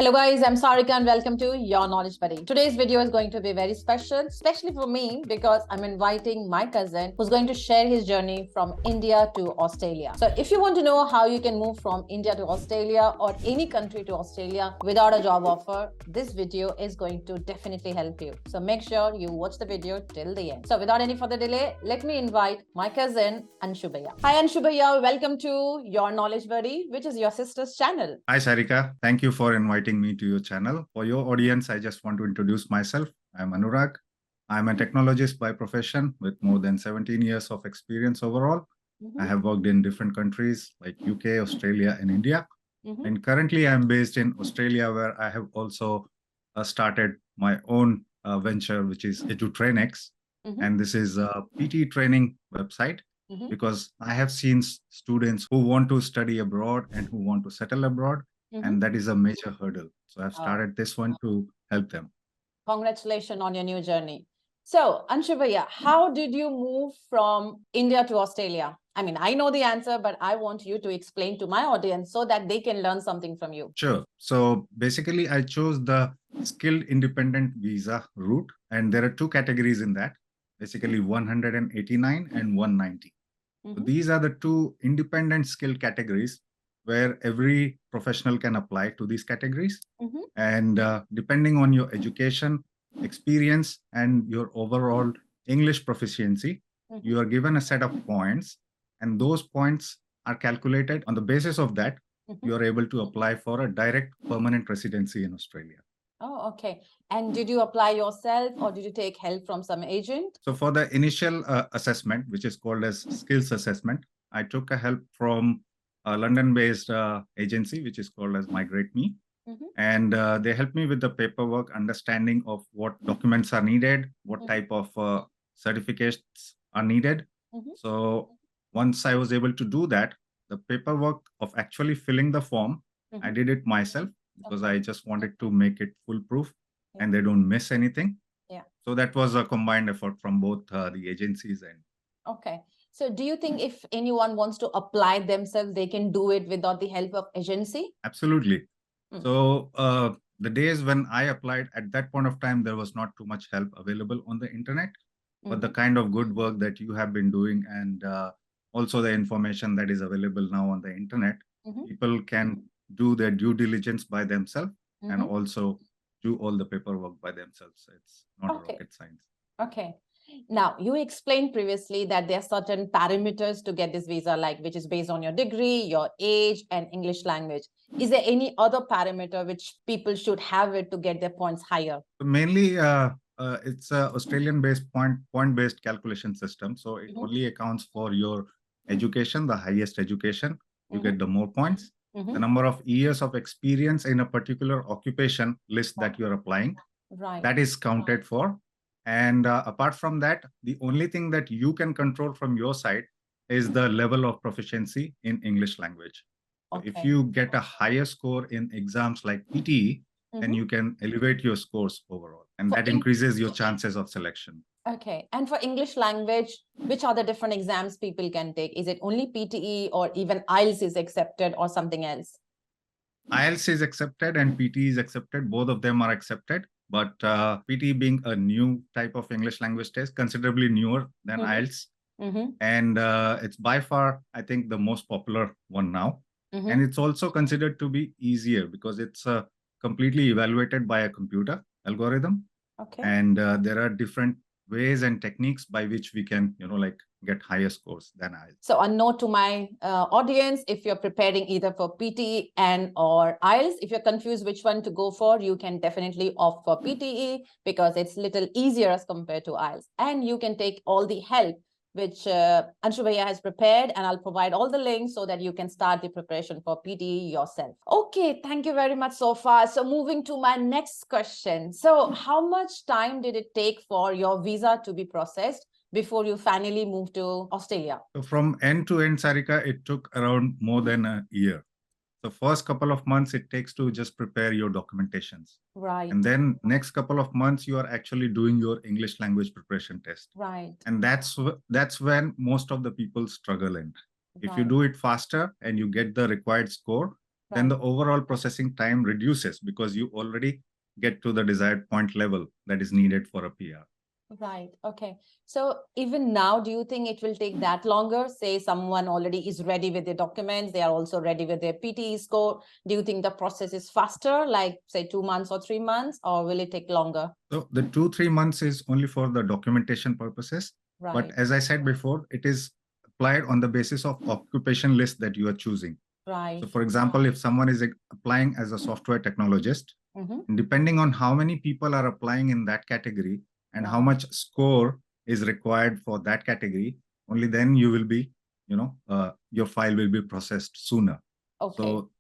Hello guys, I'm Sarika and welcome to Your Knowledge Buddy. Today's video is going to be very special, especially for me because I'm inviting my cousin who's going to share his journey from India to Australia. So if you want to know how you can move from India to Australia or any country to Australia without a job offer, this video is going to definitely help you. So make sure you watch the video till the end. So without any further delay, let me invite my cousin Anshubhaiya. Hi Anshubhaiya, welcome to Your Knowledge Buddy, which is your sister's channel. Hi Sarika, thank you for inviting me to your channel. For your audience, I just want to introduce myself. I'm Anurag. I'm a technologist by profession with more than 17 years of experience overall. I have worked in different countries like UK, Australia, and India. And currently I'm based in Australia, where I have also started my own venture, which is EduTrainX. And this is a PT training website because I have seen students who want to study abroad and who want to settle abroad. And that is a major hurdle. So I've started this one to help them. Congratulations on your new journey. So, Anshubhaiya, how did you move from India to Australia? I mean, I know the answer, but I want you to explain to my audience so that they can learn something from you. Sure. So basically, I chose the skilled independent visa route, and there are two categories in that, basically 189 and 190. So these are the two independent skill categories where every professional can apply to these categories. And depending on your education, experience, and your overall English proficiency, you are given a set of points, and those points are calculated. On the basis of that, you are able to apply for a direct permanent residency in Australia. Oh, okay. And did you apply yourself or did you take help from some agent? So for the initial assessment, which is called as skills assessment, I took a help from a London-based agency, which is called as Migrate. And they helped me with the paperwork, understanding of what documents are needed, what type of certificates are needed. So once I was able to do that, the paperwork of actually filling the form, I did it myself because I just wanted to make it foolproof and they don't miss anything. So that was a combined effort from both the agencies. And okay. So do you think if anyone wants to apply themselves, they can do it without the help of agency? Absolutely. So the days when I applied, at that point of time, there was not too much help available on the internet. But the kind of good work that you have been doing and also the information that is available now on the internet, people can do their due diligence by themselves and also do all the paperwork by themselves. It's not rocket science. Okay. Now, you explained previously that there are certain parameters to get this visa, like which is based on your degree, your age, and English language. Is there any other parameter which people should have it to get their points higher? So mainly, it's a Australian-based point-based calculation system. So it only accounts for your education, the highest education. You get the more points. The number of years of experience in a particular occupation list that you're applying, that is counted for. And apart from that, the only thing that you can control from your side is the level of proficiency in English language. So if you get a higher score in exams like PTE, then you can elevate your scores overall. And that increases your chances of selection. Okay. And for English language, which are the different exams people can take? Is it only PTE or even IELTS is accepted or something else? IELTS is accepted and PTE is accepted. Both of them are accepted. But PTE being a new type of English language test, considerably newer than IELTS. And it's by far, I think, the most popular one now. And it's also considered to be easier because it's completely evaluated by a computer algorithm. And there are different ways and techniques by which we can, get higher scores than IELTS. So a note to my audience, if you're preparing either for PTE and or IELTS, if you're confused which one to go for, you can definitely opt for PTE because it's little easier as compared to IELTS. And you can take all the help which Anshubhaiya has prepared, and I'll provide all the links so that you can start the preparation for PTE yourself. Okay, thank you very much so far. So moving to my next question. So how much time did it take for your visa to be processed before you finally moved to Australia? So from end to end, Sarika, it took around more than a year. The first couple of months it takes to just prepare your documentations. Right. And then next couple of months, you are actually doing your English language preparation test. Right. And that's when most of the people struggle in. If you do it faster and you get the required score, then the overall processing time reduces because you already get to the desired point level that is needed for a PR. Right. Okay. So even now, do you think it will take that longer? Say someone already is ready with their documents, they are also ready with their PTE score. Do you think the process is faster, like say 2 months or 3 months, or will it take longer? So the 2-3 months is only for the documentation purposes. Right. But as I said before, it is applied on the basis of occupation list that you are choosing. Right. So for example, if someone is applying as a software technologist, Mm-hmm. depending on how many people are applying in that category and how Right. much score is required for that category, only then you will be, your file will be processed sooner. Okay. So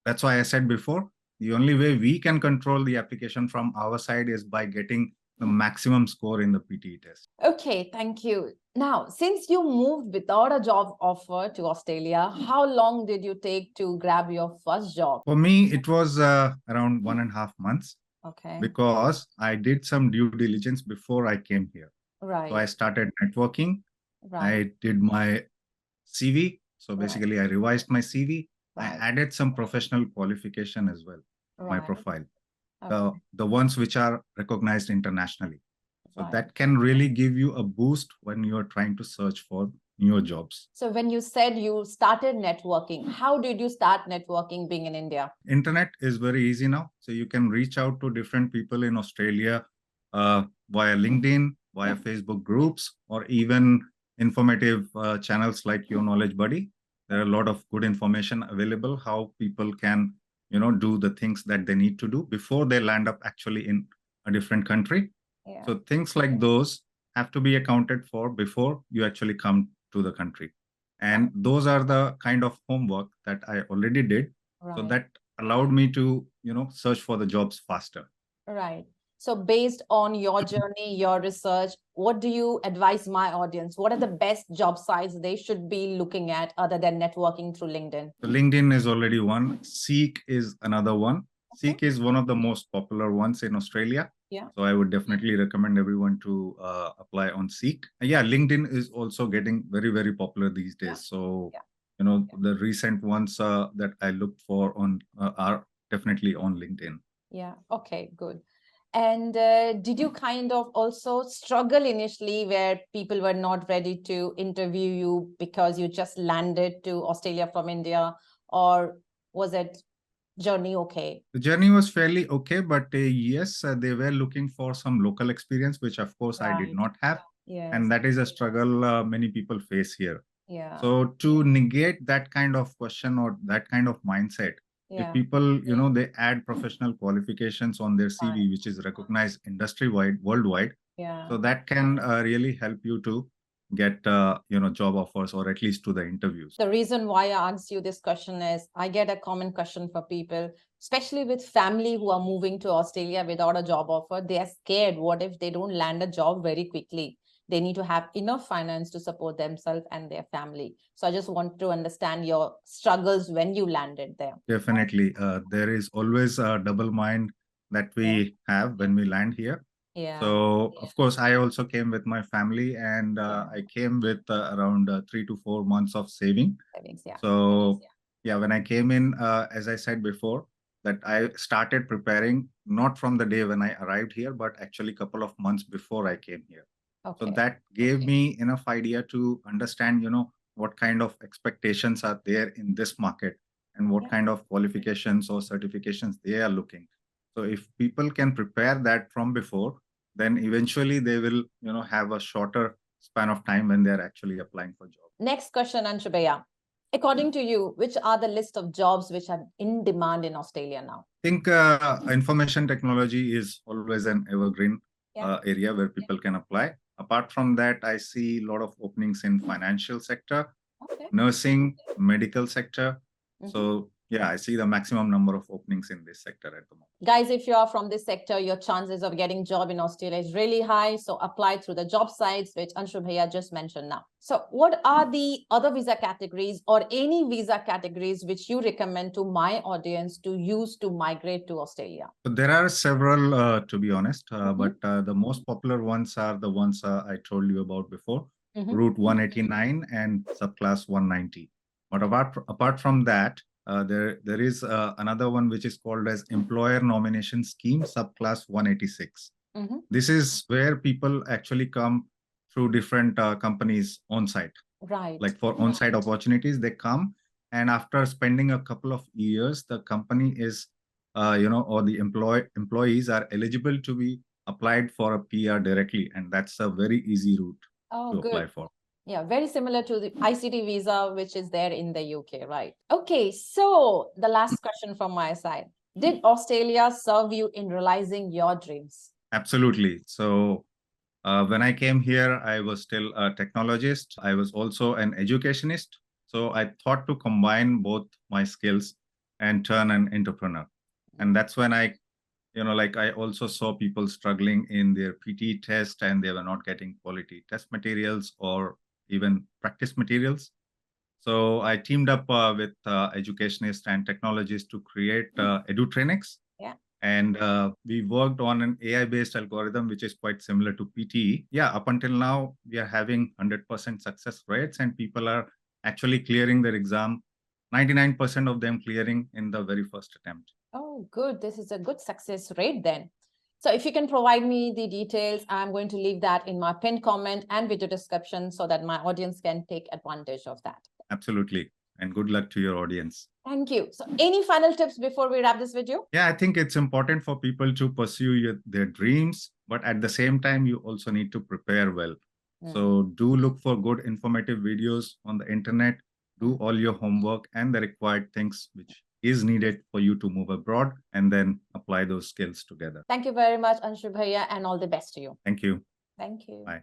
that's why I said before, the only way we can control the application from our side is by getting the maximum score in the PTE test. Okay, thank you. Now, since you moved without a job offer to Australia, how long did you take to grab your first job? For me, it was around 1.5 months. Okay. Because I did some due diligence before I came here. Right. So I started networking. Right. I did my CV. So basically, I revised my CV. I Right. added some professional qualification as well to my Right. profile, Okay. the ones which are recognized internationally. So Right. that can really give you a boost when you are trying to search for newer jobs. So when you said you started networking, how did you start networking being in India? Internet is very easy now. So you can reach out to different people in Australia via LinkedIn, via Facebook groups, or even informative channels like Your Knowledge Buddy. There are a lot of good information available how people can, do the things that they need to do before they land up actually in a different country. Yeah. So things like those have to be accounted for before you actually come to the country. And those are the kind of homework that I already did. So Right. that allowed me to, search for the jobs faster. Right. So based on your journey, your research, what do you advise my audience? What are the best job sites they should be looking at other than networking through LinkedIn? So LinkedIn is already one. Seek is another one. Okay. Seek is one of the most popular ones in Australia. Yeah. So I would definitely recommend everyone to apply on Seek. Yeah, LinkedIn is also getting very, very popular these days. So, the recent ones that I looked for on are definitely on LinkedIn. Yeah. Okay, good. And did you kind of also struggle initially where people were not ready to interview you because you just landed to Australia from India, or was it journey okay? The journey was fairly okay, but yes, they were looking for some local experience, which of course I did Right. not have. Yes. And that is a struggle many people face here. Yeah. So to negate that kind of question or that kind of mindset, if Yeah. people, they add professional qualifications on their CV, which is recognized industry-wide, worldwide, Yeah. so that can really help you to get, job offers or at least to the interviews. The reason why I asked you this question is I get a common question for people, especially with family who are moving to Australia without a job offer. They are scared. What if they don't land a job very quickly? They need to have enough finance to support themselves and their family. So I just want to understand your struggles when you landed there. Definitely. There is always a double mind that we have when we land here. Yeah. So, of course, I also came with my family and I came with around 3 to 4 months of saving. Savings, yeah. So, yeah, when I came in, as I said before, that I started preparing not from the day when I arrived here, but actually a couple of months before I came here. So Okay. that gave me enough idea to understand, what kind of expectations are there in this market and what kind of qualifications or certifications they are looking. So if people can prepare that from before, then eventually they will, have a shorter span of time when they're actually applying for jobs. Next question, Anshubhaya. According to you, which are the list of jobs which are in demand in Australia now? I think information technology is always an evergreen area where people can apply. Apart from that, I see a lot of openings in financial sector, nursing, medical sector. So yeah, I see the maximum number of openings in this sector at the moment. Guys, if you are from this sector, your chances of getting job in Australia is really high. So apply through the job sites, which Anshubhaya just mentioned now. So what are the other visa categories or any visa categories which you recommend to my audience to use to migrate to Australia? So there are several, to be honest, but the most popular ones are the ones I told you about before, Route 189 and subclass 190. But apart from that, there is another one which is called as Employer Nomination Scheme, subclass 186. This is where people actually come through different companies on site. Right. Like for on-site opportunities, they come, and after spending a couple of years, the company is, or the employees are eligible to be applied for a PR directly, and that's a very easy route to apply for. Yeah, very similar to the ICT visa, which is there in the UK, right? Okay, so the last question from my side. Did Australia serve you in realizing your dreams? Absolutely. So when I came here, I was still a technologist. I was also an educationist. So I thought to combine both my skills and turn an entrepreneur. And that's when I also saw people struggling in their PT test, and they were not getting quality test materials or even practice materials. So I teamed up with educationists and technologists to create EduTrainix. Yeah. And we worked on an AI-based algorithm, which is quite similar to PTE. Yeah, up until now, we are having 100% success rates, and people are actually clearing their exam, 99% of them clearing in the very first attempt. Oh, good. This is a good success rate then. So if you can provide me the details, I'm going to leave that in my pinned comment and video description so that my audience can take advantage of that. Absolutely. And good luck to your audience. Thank you. So any final tips before we wrap this video? Yeah, I think it's important for people to pursue their dreams, but at the same time, you also need to prepare well. So do look for good informative videos on the internet, do all your homework and the required things which is needed for you to move abroad, and then apply those skills together. Thank you very much, Anshu Bhaiya, and all the best to you. Thank you. Thank you. Bye.